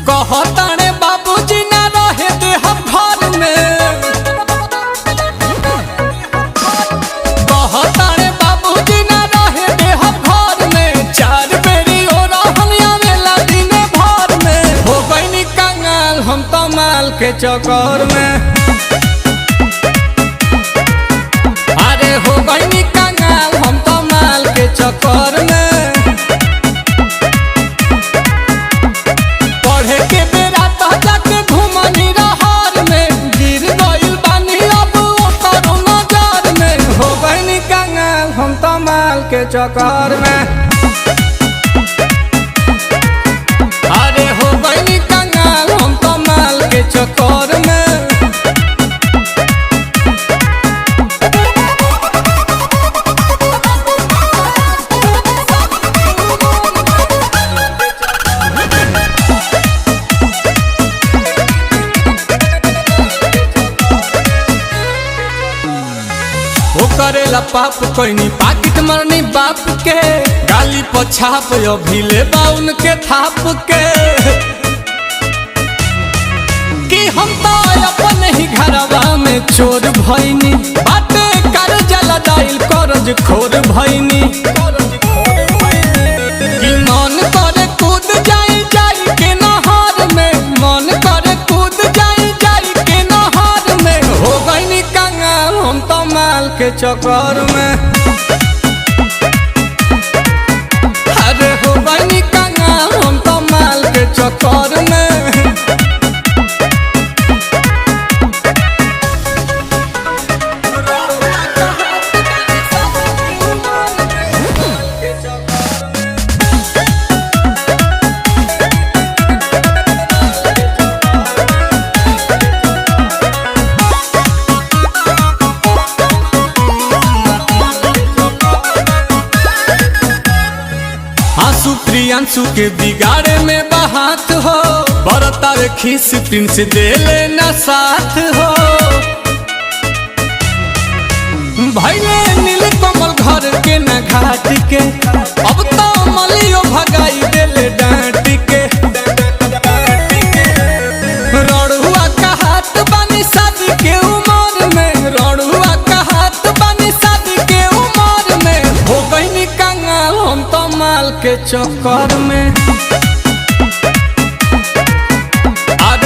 कहताने बाबूजी ना रहे दे हम घर में, कहताने बाबूजी ना रहे दे हम घर में। चार बेरी हो रहलिया मेला दिन भर में, हो गईनी कंगाल हम तो माल के चक्कर में। अरे हो गईनी कंगाल हम तो माल के चक्कर में। के चक्कर में अरे हो गईनी कंगाल हम तो माल के चक्कर में। करेला पाप कोई पाकिट मरनी बाप के, गाली पछाप अभी ले बाउन के थाप के। कि हम तो अपन ही घरवा में चोर भईनी, बाटे कर जला दाइल करज खोर भईनी। कि मन करे कूद जाई जाई के नहर में, मन करे कूद जाई जाई के नहर में। हो गईनी कंगाल हम तो माल के चक्कर में। अरे हो गईनी कंगाल हम तो माल के चक्कर में। प्रियांशु के बिगाड़े में बहात हो, बरतार खीस प्रिंस दे लेना साथ हो। भैले नील कमल घर के न घाट के, अब तो मलियो भगाई देले डांट के। रड़ुआ का हाथ बानी शादी के उमर में, रड़ुआ का हाथ बानी शादी के उमर में। हो गईनी कंगाल हम तो माल के चक्कर में।